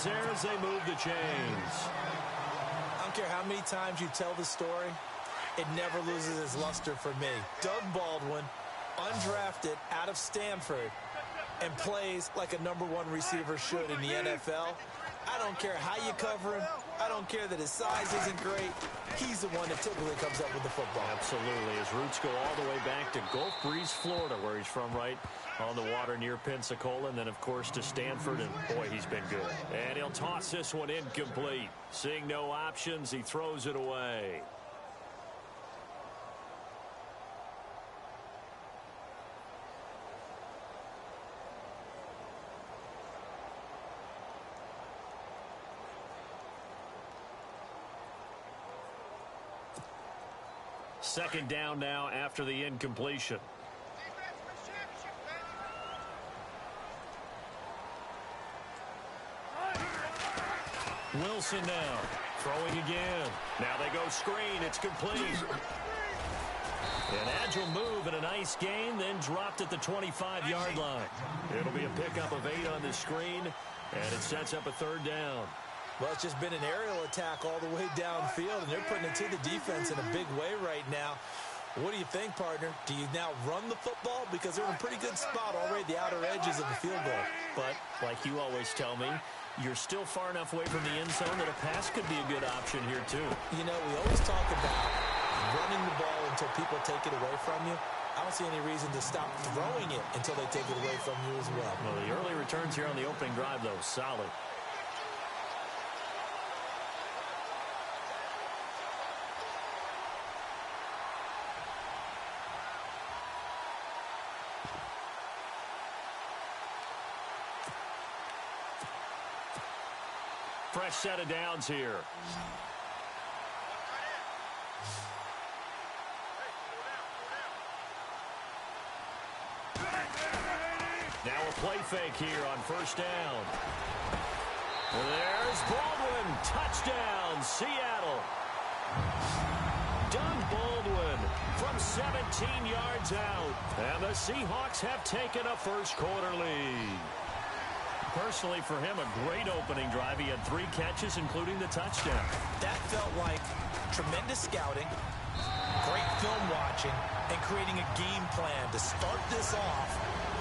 yards there as they move the chains. I don't care how many times you tell the story, it never loses its luster for me. Doug Baldwin, undrafted out of Stanford, and plays like a #1 receiver should in the NFL. I don't care how you cover him. I don't care that his size isn't great. He's the one that typically comes up with the football. Absolutely. His roots go all the way back to Gulf Breeze, Florida, where he's from, right on the water near Pensacola, and then, of course, to Stanford, and, boy, he's been good. And he'll toss this one incomplete. Seeing no options, he throws it away. Second down now after the incompletion. Wilson now throwing again. Now they go screen. It's complete. An agile move and a nice gain, then dropped at the 25-yard line. It'll be a pickup of 8 on the screen, and it sets up a third down. Well, it's just been an aerial attack all the way downfield, and they're putting it to the defense in a big way right now. What do you think, partner? Do you now run the football? Because they're in a pretty good spot already at the outer edges of the field goal. But, like you always tell me, you're still far enough away from the end zone that a pass could be a good option here, too. You know, we always talk about running the ball until people take it away from you. I don't see any reason to stop throwing it until they take it away from you as well. Well, the early returns here on the opening drive, though, solid. Fresh set of downs here. Now a play fake here on first down. There's Baldwin. Touchdown, Seattle. Doug Baldwin from 17 yards out. And the Seahawks have taken a first-quarter lead. Personally, for him, a great opening drive. He had 3 catches, including the touchdown. That felt like tremendous scouting, great film watching, and creating a game plan to start this off,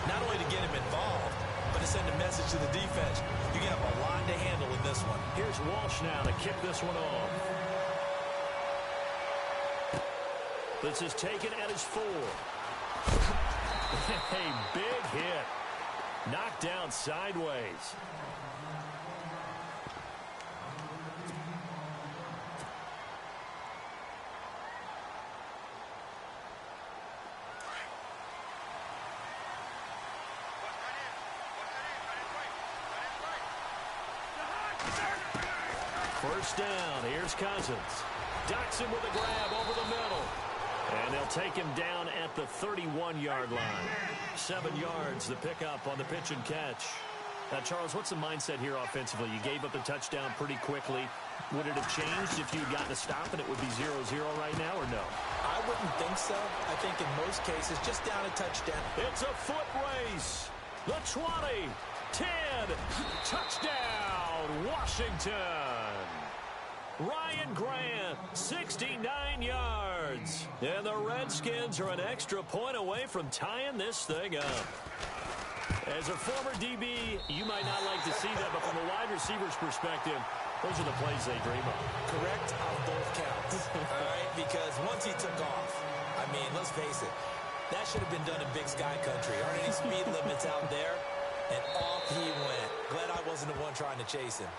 not only to get him involved, but to send a message to the defense. You have a lot to handle in this one. Here's Walsh now to kick this one off. This is taken at his 4. A big hit. Knocked down sideways. First down. Here's Cousins. Ducks him with a grab over the middle. And they'll take him down at the 31-yard line. 7 yards, the pickup on the pitch and catch. Now, Charles, what's the mindset here offensively? You gave up the touchdown pretty quickly. Would it have changed if you had gotten a stop and it would be 0-0 right now, or no? I wouldn't think so. I think in most cases, just down a touchdown. It's a foot race. The 20, 10, touchdown, Washington. Ryan Grant, 69 yards. And the Redskins are an extra point away from tying this thing up. As a former DB, you might not like to see that, but from a wide receiver's perspective, those are the plays they dream of. Correct on both counts. All right, because once he took off, I mean, let's face it, that should have been done in Big Sky Country. Aren't any speed limits out there? And off he went. Glad I wasn't the one trying to chase him.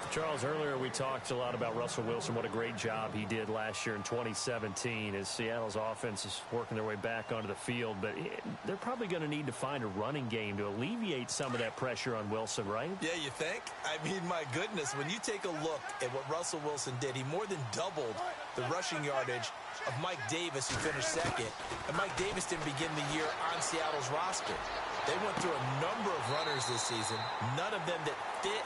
Charles, earlier we talked a lot about Russell Wilson, what a great job he did last year in 2017 as Seattle's offense is working their way back onto the field. But they're probably going to need to find a running game to alleviate some of that pressure on Wilson, right? Yeah, you think? I mean, my goodness, when you take a look at what Russell Wilson did, he more than doubled the rushing yardage of Mike Davis, who finished second. And Mike Davis didn't begin the year on Seattle's roster. They went through a number of runners this season, none of them that fit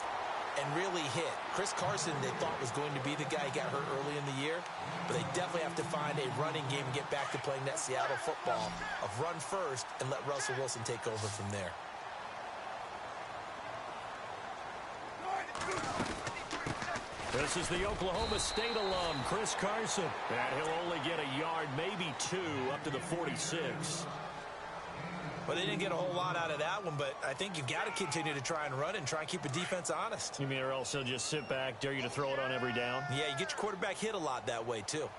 and really hit. Chris Carson, they thought, was going to be the guy who got hurt early in the year, but they definitely have to find a running game and get back to playing that Seattle football of run first and let Russell Wilson take over from there. This is the Oklahoma State alum, Chris Carson. And he'll only get a yard, maybe 2, up to the 46. Well, they didn't get a whole lot out of that one, but I think you've got to continue to try and run and try and keep the defense honest. You mean or else he'll just sit back, dare you to throw it on every down? Yeah, you get your quarterback hit a lot that way, too.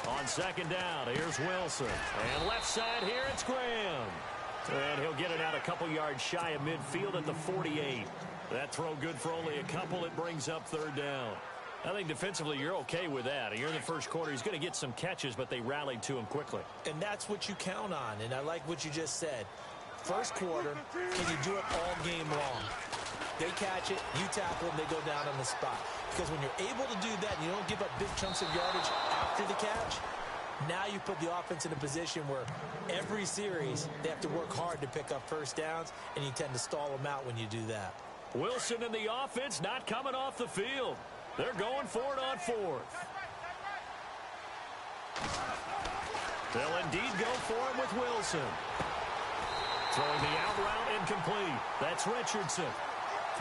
On second down, here's Wilson. And left side here, it's Graham. And he'll get it out a couple yards shy of midfield at the 48. That throw good for only a couple. It brings up third down. I think defensively you're okay with that. You're in the first quarter. He's going to get some catches, but they rallied to him quickly. And that's what you count on, and I like what you just said. First quarter, can you do it all game long? They catch it, you tackle them, they go down on the spot. Because when you're able to do that and you don't give up big chunks of yardage after the catch, now you put the offense in a position where every series they have to work hard to pick up first downs, and you tend to stall them out when you do that. Wilson and the offense not coming off the field. They're going for it on fourth. They'll indeed go for him with Wilson. Throwing the out route incomplete. That's Richardson.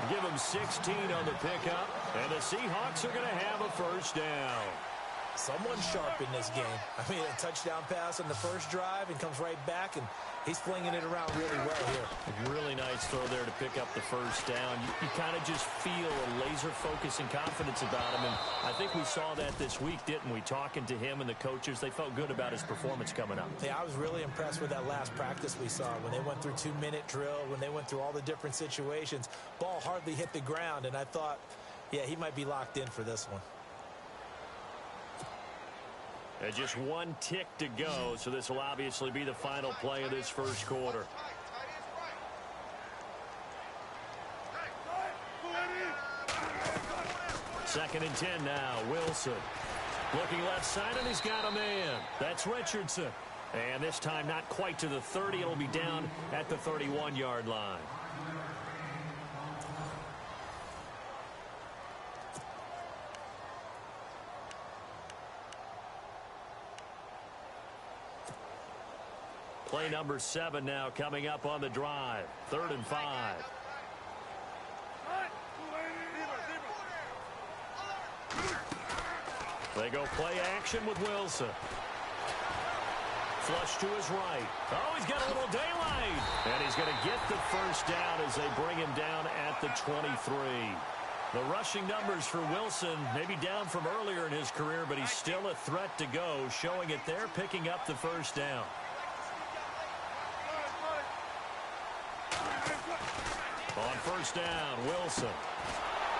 Give him 16 on the pickup, and the Seahawks are going to have a first down. Someone sharp in this game. I mean, a touchdown pass on the first drive and comes right back, and he's flinging it around really well here. A really nice throw there to pick up the first down. You kind of just feel a laser focus and confidence about him, and I think we saw that this week, didn't we? Talking to him and the coaches, they felt good about his performance coming up. Yeah, I was really impressed with that last practice we saw when they went through 2-minute drill, when they went through all the different situations. Ball hardly hit the ground, and I thought, yeah, he might be locked in for this one. And just one tick to go, so this will obviously be the final play of this first quarter. Second and 10 now, Wilson. Looking left side, and he's got a man. That's Richardson. And this time not quite to the 30. It'll be down at the 31-yard line. Play number 7 now coming up on the drive. 3rd and 5. They go play action with Wilson. Flush to his right. Oh, he's got a little daylight. And he's going to get the first down as they bring him down at the 23. The rushing numbers for Wilson maybe down from earlier in his career, but he's still a threat to go, showing it there, picking up the first down. On first down, Wilson.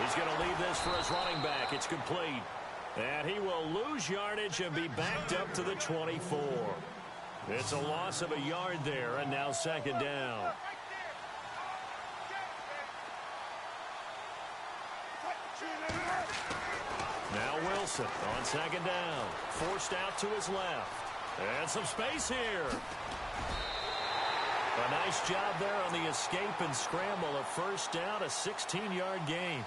He's going to leave this for his running back. It's complete. And he will lose yardage and be backed up to the 24. It's a loss of a yard there, and now second down. Now Wilson on second down. Forced out to his left. And some space here. A nice job there on the escape and scramble. A first down, a 16-yard gain.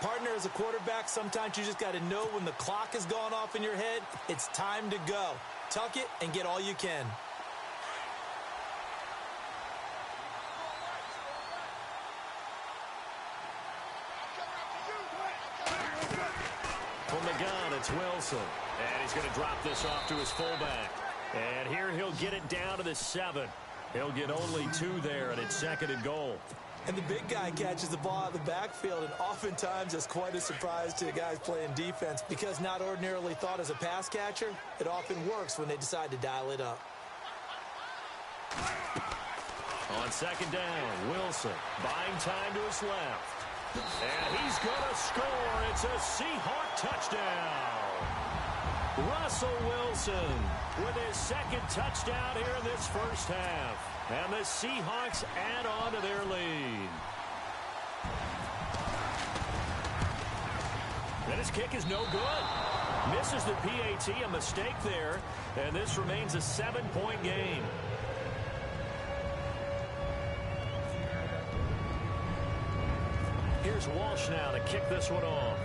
Partner, as a quarterback, sometimes you just got to know when the clock has gone off in your head, it's time to go. Tuck it and get all you can. From the gun, it's Wilson. And he's going to drop this off to his fullback. And here he'll get it down to the 7. He'll get only 2 there, and it's 2nd and goal. And the big guy catches the ball out of the backfield, and oftentimes it's quite a surprise to the guys playing defense because not ordinarily thought as a pass catcher, it often works when they decide to dial it up. On second down, Wilson buying time to his left. And he's going to score. It's a Seahawk touchdown. Russell Wilson with his 2nd touchdown here in this first half. And the Seahawks add on to their lead. And his kick is no good. Misses the PAT, a mistake there. And this remains a 7-point game. Here's Walsh now to kick this one off.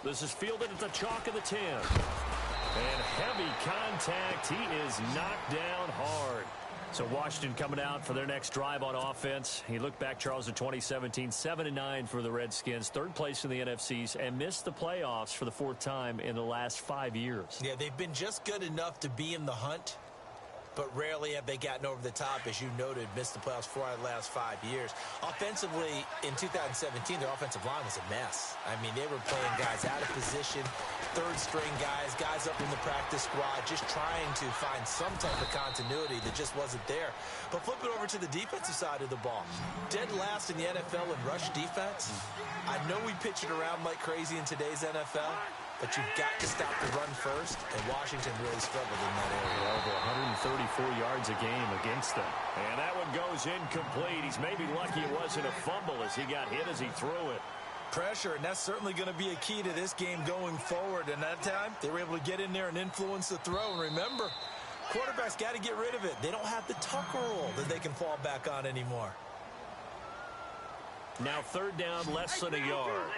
This is fielded at the chalk of the 10. And heavy contact. He is knocked down hard. So Washington coming out for their next drive on offense. He looked back, Charles, in 2017, 7-9 for the Redskins, third place in the NFCs, and missed the playoffs for the fourth time in the last 5 years. Yeah, they've been just good enough to be in the hunt, but rarely have they gotten over the top, as you noted, missed the playoffs 4 out of the last 5 years. Offensively, in 2017, their offensive line was a mess. I mean, they were playing guys out of position, third-string guys, guys up in the practice squad, just trying to find some type of continuity that just wasn't there. But flip it over to the defensive side of the ball. Dead last in the NFL in rush defense. I know we pitch it around like crazy in today's NFL, but you've got to stop the run first, and Washington really struggled in that area. Over 134 yards a game against them. And that one goes incomplete. He's maybe lucky it wasn't a fumble as he got hit as he threw it. Pressure, and that's certainly going to be a key to this game going forward. And that time, they were able to get in there and influence the throw. And remember, quarterbacks got to get rid of it. They don't have the Tucker rule that they can fall back on anymore. Now third down, less than a yard.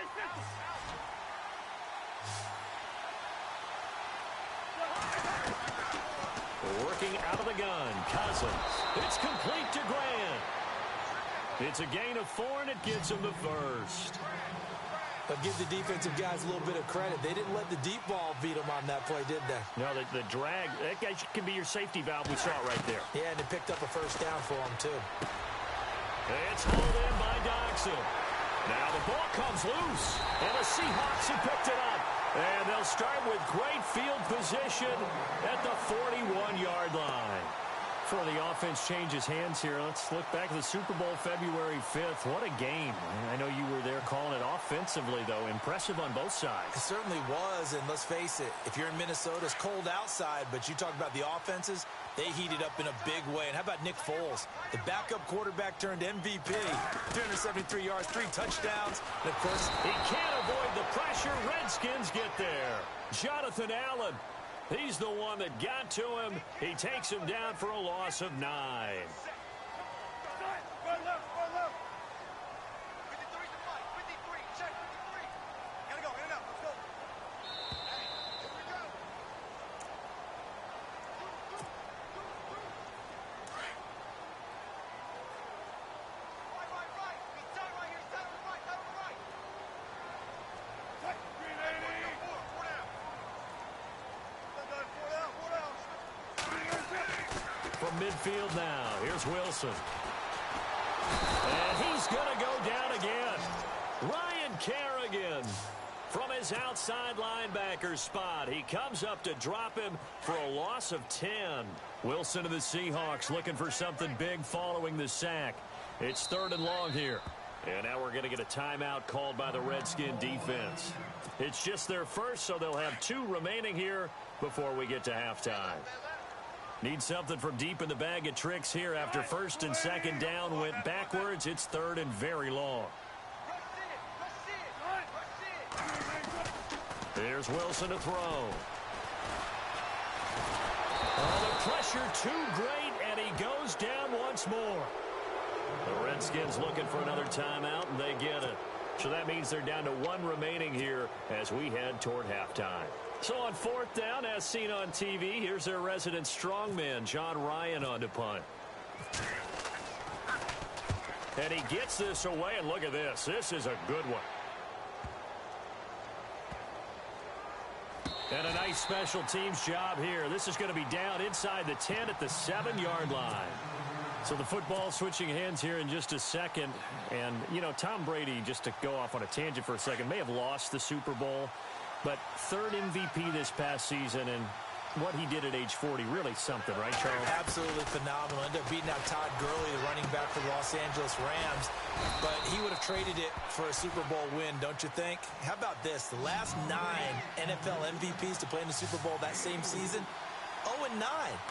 Working out of the gun, Cousins. It's complete to Grant. It's a gain of 4, and it gets him the first. But give the defensive guys a little bit of credit. They didn't let the deep ball beat them on that play, did they? No, the drag, that guy can be your safety valve. We saw it right there. Yeah, and they picked up a first down for them, too. It's hauled in by Doxson. Now the ball comes loose, and the Seahawks have picked it up. And they'll start with great field position at the 41-yard line. Before the offense changes hands here, let's look back at the Super Bowl February 5th. What a game. I know you were there calling it offensively, though. Impressive on both sides. It certainly was, and let's face it, if you're in Minnesota, it's cold outside, but you talk about the offenses, they heated up in a big way. And how about Nick Foles? The backup quarterback turned MVP. 373 yards, 3 touchdowns. And, of course, he can't avoid the pressure. Redskins get there. Jonathan Allen. He's the one that got to him. He takes him down for a loss of 9. From midfield now, here's Wilson. And he's going to go down again. Ryan Kerrigan from his outside linebacker spot. He comes up to drop him for a loss of 10. Wilson of the Seahawks looking for something big following the sack. It's 3rd and long here. And now we're going to get a timeout called by the Redskin defense. It's just their first, so they'll have 2 remaining here before we get to halftime. Need something from deep in the bag of tricks here after 1st and 2nd down went backwards. It's 3rd and very long. Here's Wilson to throw. Oh, the pressure too great, and he goes down once more. The Redskins looking for another timeout, and they get it. So that means they're down to 1 remaining here as we head toward halftime. So on 4th down, as seen on TV, here's their resident strongman, John Ryan, on to punt. And he gets this away, and look at this. This is a good one. And a nice special teams job here. This is going to be down inside the 10 at the 7-yard line. So the football switching hands here in just a second. And, you know, Tom Brady, just to go off on a tangent for a second, may have lost the Super Bowl. But 3rd MVP this past season, and what he did at age 40, really something, right, Charles? Absolutely phenomenal. Ended up beating out Todd Gurley, the running back for the Los Angeles Rams. But he would have traded it for a Super Bowl win, don't you think? How about this? The last 9 NFL MVPs to play in the Super Bowl that same season, 0-9.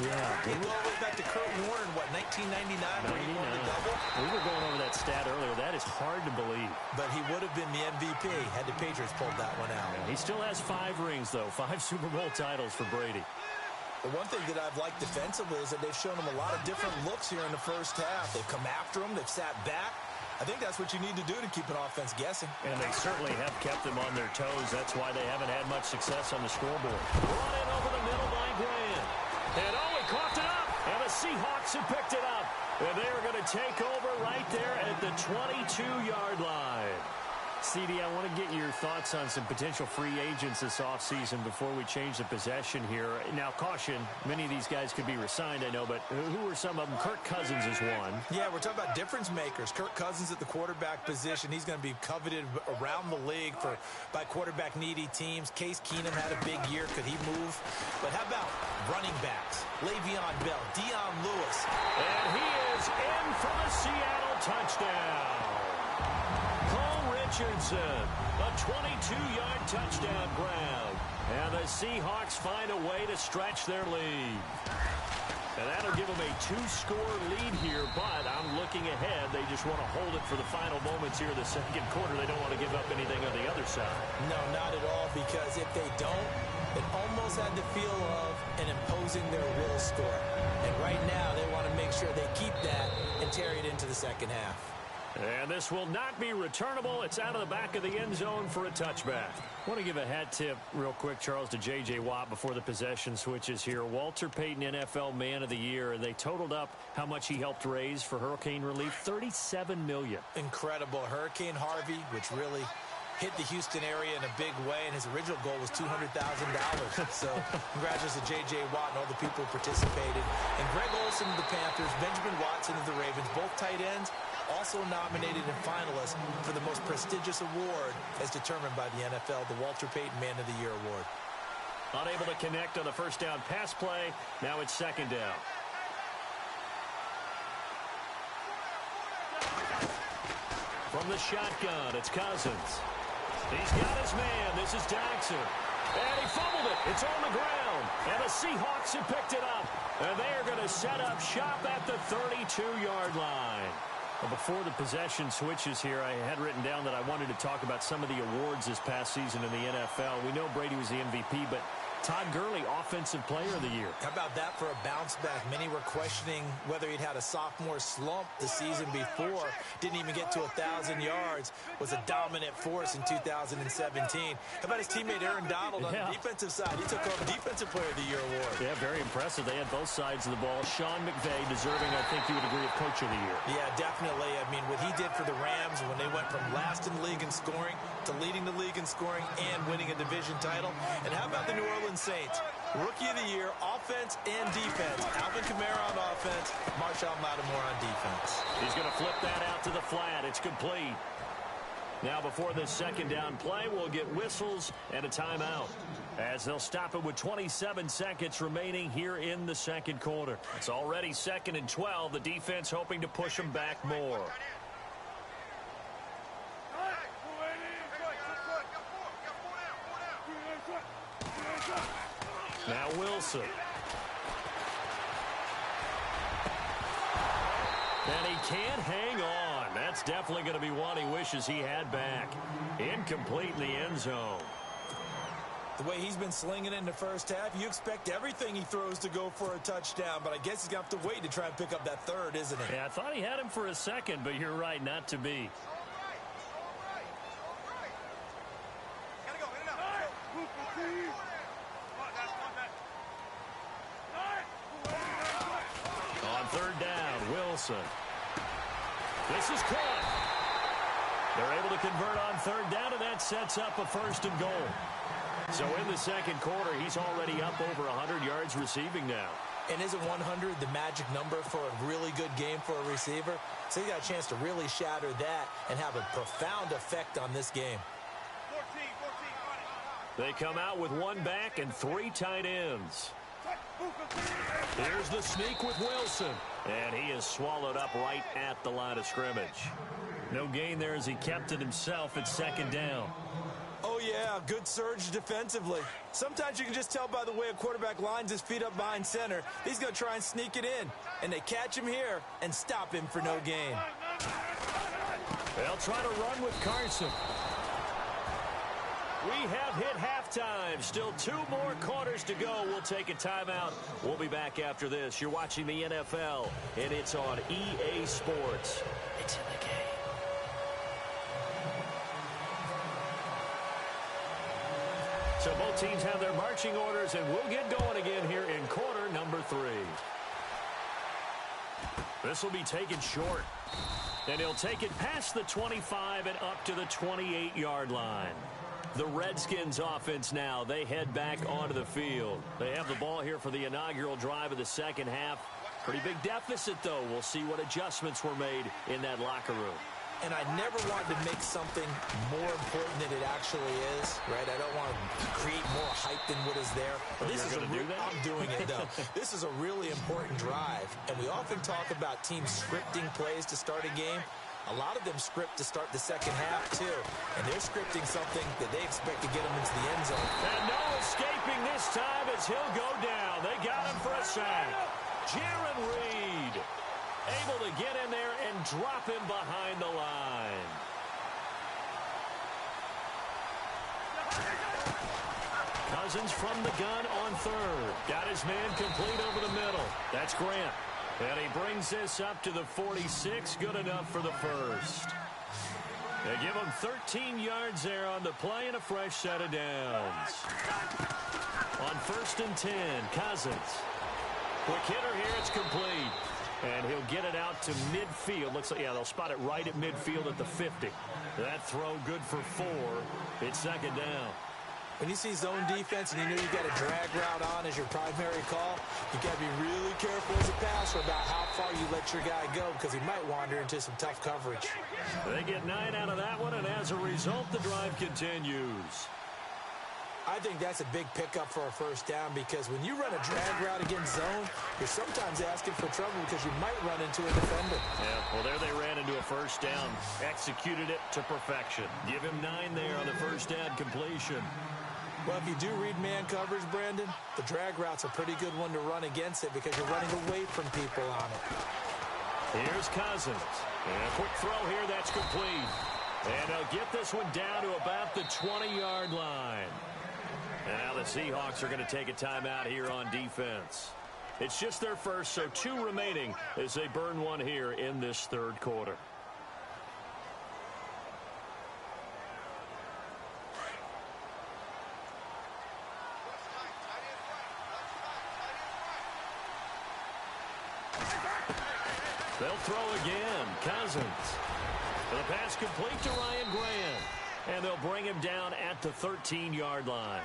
Yeah. They go all the way back to Kurt Warner in, what, 1999 when he won the double? We were going over that stat earlier. That is hard to believe. But he would have been the MVP had the Patriots pulled that one out. Yeah, he still has 5 rings, though. 5 Super Bowl titles for Brady. The one thing that I've liked defensively is that they've shown him a lot of different looks here in the first half. They've come after him. They've sat back. I think that's what you need to do to keep an offense guessing. And they certainly have kept them on their toes. That's why they haven't had much success on the scoreboard. Brought in over the middle by Grant. And he coughed it up. And the Seahawks have picked it up. And they are going to take over right there at the 22-yard line. CD, I want to get your thoughts on some potential free agents this offseason before we change the possession here. Now, caution, many of these guys could be re-signed, I know, but who are some of them? Kirk Cousins is one. Yeah, we're talking about difference makers. Kirk Cousins at the quarterback position. He's going to be coveted around the league by quarterback-needy teams. Case Keenum had a big year. Could he move? But how about running backs? Le'Veon Bell, Dion Lewis. And he is in for the Seattle touchdown. Richardson, a 22-yard touchdown grab. And the Seahawks find a way to stretch their lead. And that'll give them a 2-score lead here, but I'm looking ahead. They just want to hold it for the final moments here in the second quarter. They don't want to give up anything on the other side. No, not at all, because if they don't, it almost had the feel of an imposing their will score. And right now, they want to make sure they keep that and carry it into the second half. And this will not be returnable. It's out of the back of the end zone for a touchback. I want to give a hat tip real quick, Charles, to J.J. Watt before the possession switches here. Walter Payton, NFL Man of the Year, and they totaled up how much he helped raise for hurricane relief, $37 million. Incredible. Hurricane Harvey, which really hit the Houston area in a big way, and his original goal was $200,000. So congratulations to J.J. Watt and all the people who participated. And Greg Olsen of the Panthers, Benjamin Watson of the Ravens, both tight ends, also nominated and finalists for the most prestigious award as determined by the NFL, the Walter Payton Man of the Year Award. Unable to connect on the first down pass play. Now it's second down. From the shotgun, it's Cousins. He's got his man. This is Jackson. And he fumbled it. It's on the ground. And the Seahawks have picked it up. And they are going to set up shop at the 32-yard line. Well, before the possession switches here, I had written down that I wanted to talk about some of the awards this past season in the NFL. We know Brady was the MVP, but Todd Gurley, Offensive Player of the Year. How about that for a bounce back? Many were questioning whether he'd had a sophomore slump the season before. Didn't even get to 1,000 yards. Was a dominant force in 2017. How about his teammate Aaron Donald on the defensive side? He took home Defensive Player of the Year award. Yeah, very impressive. They had both sides of the ball. Sean McVay deserving, I think you would agree, of Coach of the Year. Yeah, definitely. I mean, what he did for the Rams when they went from last in the league in scoring to leading the league in scoring and winning a division title. And how about the New Orleans Saints? Rookie of the Year, offense and defense. Alvin Kamara on offense, Marshall Lattimore on defense. He's going to flip that out to the flat. It's complete. Now before this second down play, we'll get whistles and a timeout, as they'll stop it with 27 seconds remaining here in the second quarter. It's already 2nd and 12. The defense hoping to push them back more. Now Wilson. And he can't hang on. That's definitely going to be one he wishes he had back. Incomplete in the end zone. The way he's been slinging it in the first half, you expect everything he throws to go for a touchdown, but I guess he's going to have to wait to try and pick up that third, isn't he? Yeah, I thought he had him for a second, but you're right, not to be. On third down, Wilson. This is caught. They're able to convert on third down, and that sets up a 1st and goal. So in the second quarter, he's already up over 100 yards receiving now. And isn't 100 the magic number for a really good game for a receiver? So he got a chance to really shatter that and have a profound effect on this game. They come out with one back and 3 tight ends. Here's the sneak with Wilson. And he is swallowed up right at the line of scrimmage. No gain there as he kept it himself at second down. Oh, yeah, good surge defensively. Sometimes you can just tell by the way a quarterback lines his feet up behind center. He's going to try and sneak it in. And they catch him here and stop him for no gain. They'll try to run with Carson. We have hit halftime. Still 2 more quarters to go. We'll take a timeout. We'll be back after this. You're watching the NFL, and it's on EA Sports. It's in the game. So both teams have their marching orders, and we'll get going again here in quarter number 3. This will be taken short. And he'll take it past the 25 and up to the 28-yard line. The Redskins offense now, they head back onto the field. They have the ball here for the inaugural drive of the second half. Pretty big deficit, though. We'll see what adjustments were made in that locker room. And I never wanted to make something more important than it actually is, right? I don't want to create more hype than what is there. But this is I'm doing it, though. This is a really important drive. And we often talk about teams scripting plays to start a game. A lot of them script to start the second half, too. And they're scripting something that they expect to get them into the end zone. And no escaping this time as he'll go down. They got him for a sack. Jaron Reed able to get in there and drop him behind the line. Cousins from the gun on third. Got his man complete over the middle. That's Grant. And he brings this up to the 46. Good enough for the first. They give him 13 yards there on the play and a fresh set of downs. On 1st and 10, Cousins. Quick hitter here. It's complete. And he'll get it out to midfield. Looks like, yeah, they'll spot it right at midfield at the 50. That throw good for 4. It's second down. When you see zone defense and you know you've got a drag route on as your primary call, you got to be really careful as a passer about how far you let your guy go because he might wander into some tough coverage. They get 9 out of that one, and as a result, the drive continues. I think that's a big pickup for a first down because when you run a drag route against zone, you're sometimes asking for trouble because you might run into a defender. Yeah, well, there they ran into a first down. Executed it to perfection. Give him 9 there on the first down completion. Well, if you do read man coverage, Brandon, the drag route's a pretty good one to run against it because you're running away from people on it. Here's Cousins. And a quick throw here, that's complete. And they'll get this one down to about the 20-yard line. And now the Seahawks are going to take a timeout here on defense. It's just their first, so 2 remaining as they burn one here in this third quarter. They'll throw again. Cousins. For the pass complete to Ryan Grant. And they'll bring him down at the 13-yard line.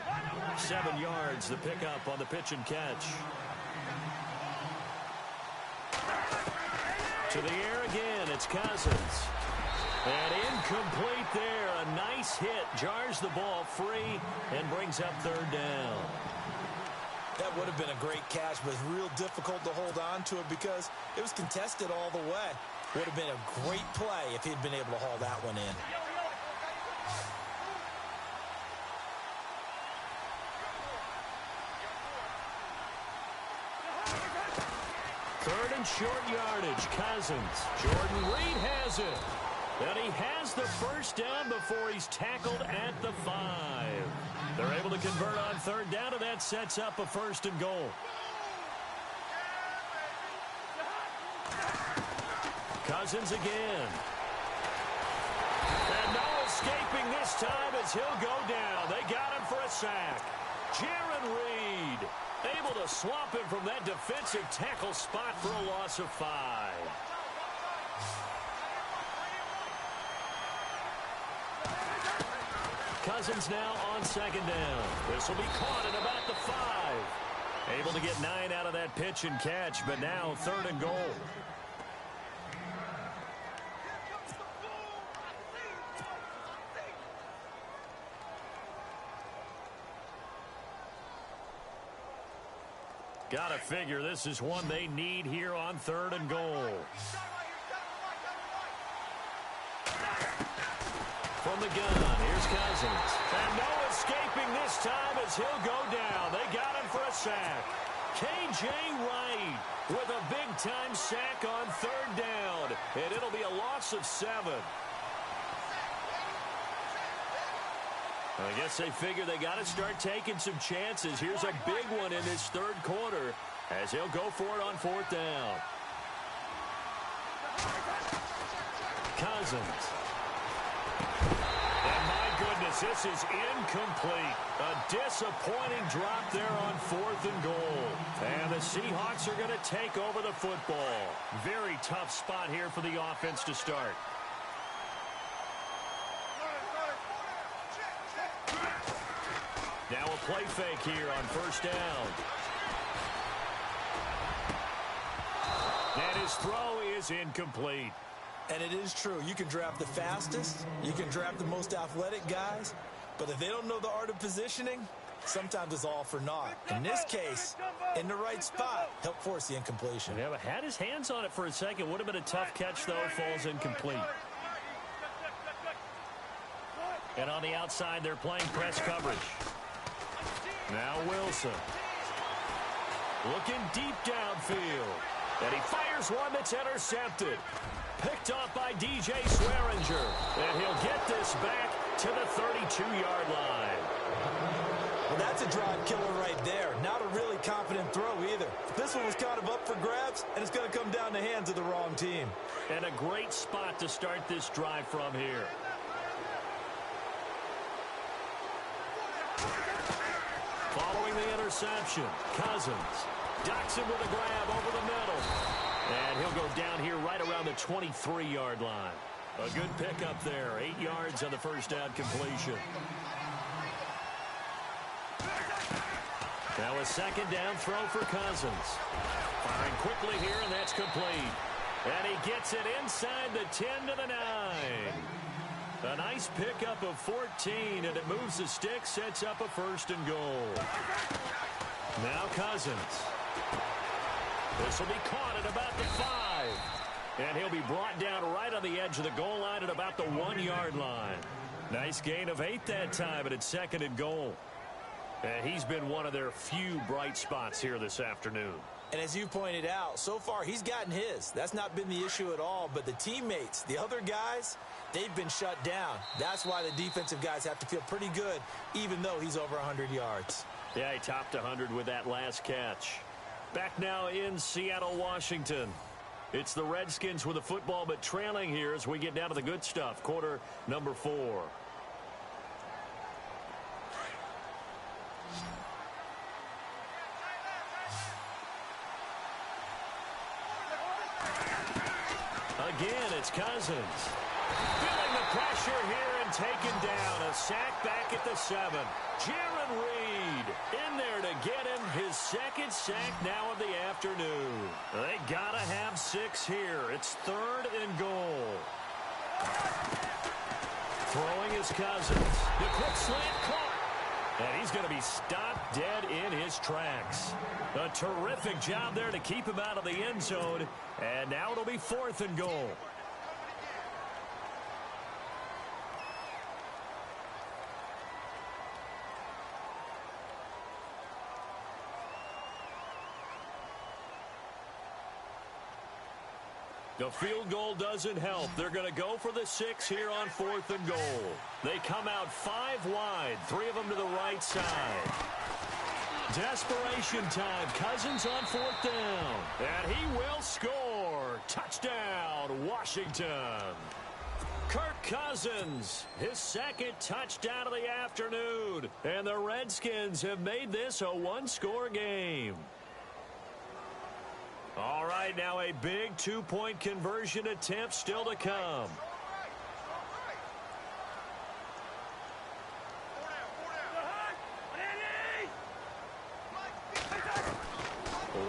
7 yards, the pickup on the pitch and catch. To the air again, it's Cousins. And incomplete there. A nice hit. Jars the ball free and brings up third down. That would have been a great catch, but it's real difficult to hold on to it because it was contested all the way. Would have been a great play if he'd been able to haul that one in. Third and short yardage. Cousins. Jordan Reed has it. And he has the first down before he's tackled at the 5. They're able to convert on third down, and that sets up a 1st and goal. Cousins again. And no escaping this time as he'll go down. They got him for a sack. Jaron Reed able to swamp him from that defensive tackle spot for a loss of 5. Cousins now on second down. This will be caught at about the 5. Able to get 9 out of that pitch and catch, but now 3rd and goal. Gotta figure this is one they need here on 3rd and goal. From the gun, here's Cousins. And no escaping this time as he'll go down. They got him for a sack. K.J. Wright with a big-time sack on 3rd down. And it'll be a loss of 7. I guess they figure they got to start taking some chances. Here's a big one in this third quarter as he'll go for it on 4th down. Cousins. And my goodness, as this is incomplete. A disappointing drop there on 4th and goal. And the Seahawks are going to take over the football. Very tough spot here for the offense to start. Now a play fake here on 1st down. And his throw is incomplete. And it is true. You can draft the fastest. You can draft the most athletic guys. But if they don't know the art of positioning, sometimes it's all for naught. In this case, in the right spot, help force the incompletion. Yeah, but had his hands on it for a second. Would have been a tough catch, though. Falls incomplete. And on the outside, they're playing press coverage. Now Wilson. Looking deep downfield. And he fires one that's intercepted. Picked off by DJ Swearinger. And he'll get this back to the 32-yard line. Well, that's a drive killer right there. Not a really confident throw either. This one was kind of up for grabs, and it's going to come down the hands of the wrong team. And a great spot to start this drive from here. Following the interception, Cousins docks him with a grab over the middle. And he'll go down here right around the 23-yard line. A good pickup there. 8 yards on the first down completion. Now a second down throw for Cousins. Firing quickly here, and that's complete. And he gets it inside the 10 to the 9. A nice pickup of 14, and it moves the stick, sets up a 1st and goal. Now Cousins. This will be caught at about the 5. And he'll be brought down right on the edge of the goal line at about the 1-yard line. Nice gain of 8 that time, and it's 2nd and goal. And he's been one of their few bright spots here this afternoon. And as you pointed out, so far he's gotten his. That's not been the issue at all. But the teammates, the other guys, they've been shut down. That's why the defensive guys have to feel pretty good, even though he's over 100 yards. Yeah, he topped 100 with that last catch. Back now in Seattle, Washington. It's the Redskins with the football, but trailing here as we get down to the good stuff. Quarter number 4. Again, it's Cousins. Feeling the pressure here and taken down. A sack back at the 7. Jaron Reed in there to get him his 2nd sack now of the afternoon. They got to have 6 here. It's 3rd and goal. Throwing is Cousins. The quick slant caught. And he's going to be stopped dead in his tracks. A terrific job there to keep him out of the end zone. And now it'll be 4th and goal. The field goal doesn't help. They're going to go for the 6 here on 4th and goal. They come out 5 wide, 3 of them to the right side. Desperation time. Cousins on 4th down. And he will score. Touchdown, Washington. Kirk Cousins, his 2nd touchdown of the afternoon. And the Redskins have made this a 1-score game. All right, now a big 2-point conversion attempt still to come.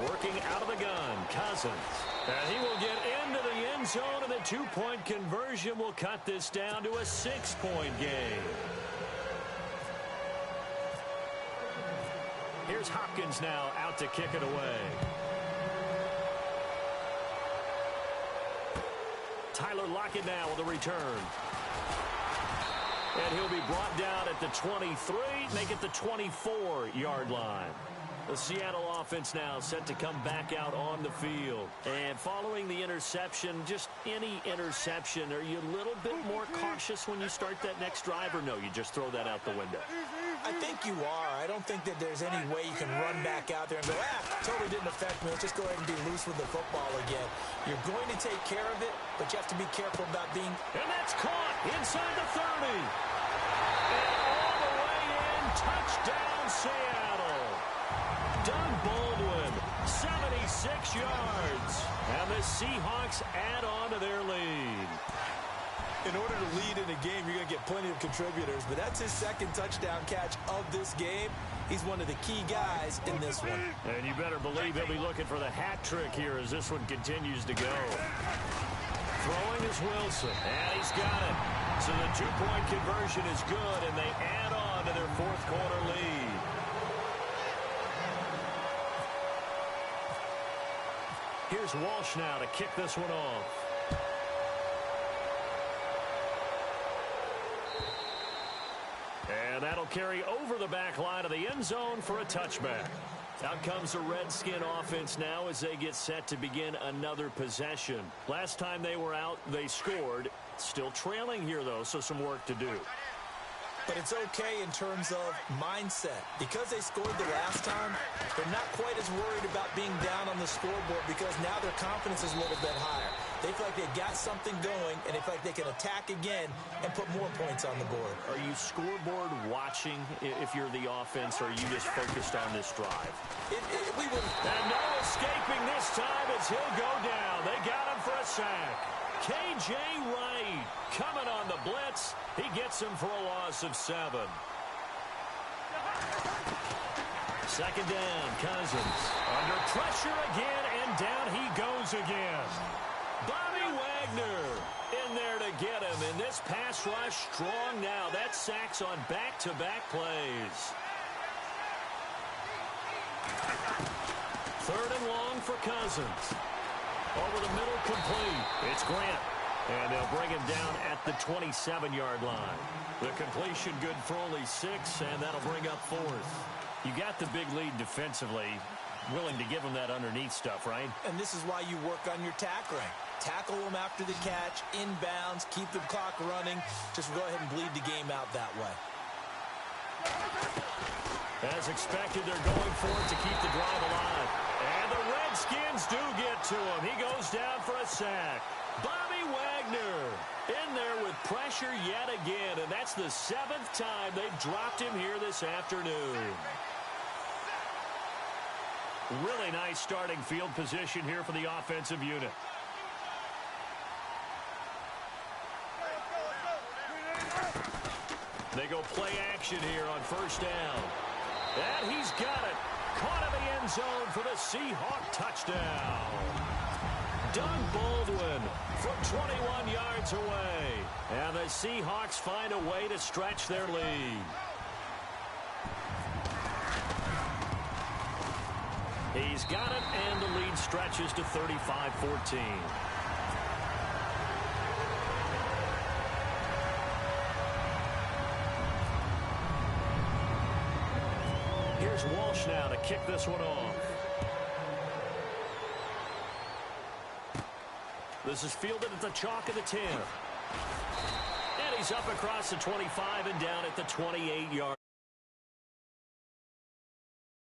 Working out of the gun, Cousins. And he will get into the end zone, and the 2-point conversion will cut this down to a 6-point game. Here's Hopkins now out to kick it away. Tyler Lockett now with a return. And he'll be brought down at the 23, make it the 24-yard line. The Seattle offense now set to come back out on the field. And following the interception, just any interception, are you a little bit more cautious when you start that next drive, or no, you just throw that out the window? I think you are. I don't think that there's any way you can run back out there and go, totally didn't affect me. Let's just go ahead and be loose with the football again. You're going to take care of it, but you have to be careful about being... And that's caught inside the 30. And all the way in, touchdown Seattle. Doug Baldwin, 76 yards. And the Seahawks add on to their lead. In order to lead in a game, you're going to get plenty of contributors, but that's his second touchdown catch of this game. He's one of the key guys in this one. And you better believe he'll be looking for the hat trick here as this one continues to go. Throwing is Wilson, and he's got it. So the two-point conversion is good, and they add on to their fourth quarter lead. Here's Walsh now to kick this one off. And that'll carry over the back line of the end zone for a touchback. Out comes the Redskin offense now as they get set to begin another possession. Last time they were out, they scored. Still trailing here, though, so some work to do. But it's okay in terms of mindset. Because they scored the last time, they're not quite as worried about being down on the scoreboard because now their confidence is a little bit higher. They feel like they've got something going, and they feel like they can attack again and put more points on the board. Are you scoreboard watching if you're the offense, or are you just focused on this drive? And no escaping this time as he'll go down. They got him for a sack. K.J. Wright coming on the blitz. He gets him for a loss of 7. Second down, Cousins. Under pressure again, and down he goes again. Bobby Wagner in there to get him. And this pass rush strong now. That's sacks on back-to-back plays. Third and long for Cousins. Over the middle, complete. It's Grant. And they'll bring him down at the 27-yard line. The completion good for only 6, and that'll bring up 4th. You got the big lead defensively. Willing to give them that underneath stuff, right? And this is why you work on your tackling. Tackle them after the catch, inbounds, keep the clock running. Just go ahead and bleed the game out that way. As expected, they're going for it to keep the drive alive. And the Redskins do get to him. He goes down for a sack. Bobby Wagner in there with pressure yet again. And that's the 7th time they've dropped him here this afternoon. Really nice starting field position here for the offensive unit. They go play action here on first down. And he's got it. Caught in the end zone for the Seahawk touchdown. Doug Baldwin from 21 yards away. And the Seahawks find a way to stretch their lead. He's got it, and the lead stretches to 35-14. Here's Walsh now to kick this one off. This is fielded at the chalk of the 10. And he's up across the 25 and down at the 28-yard.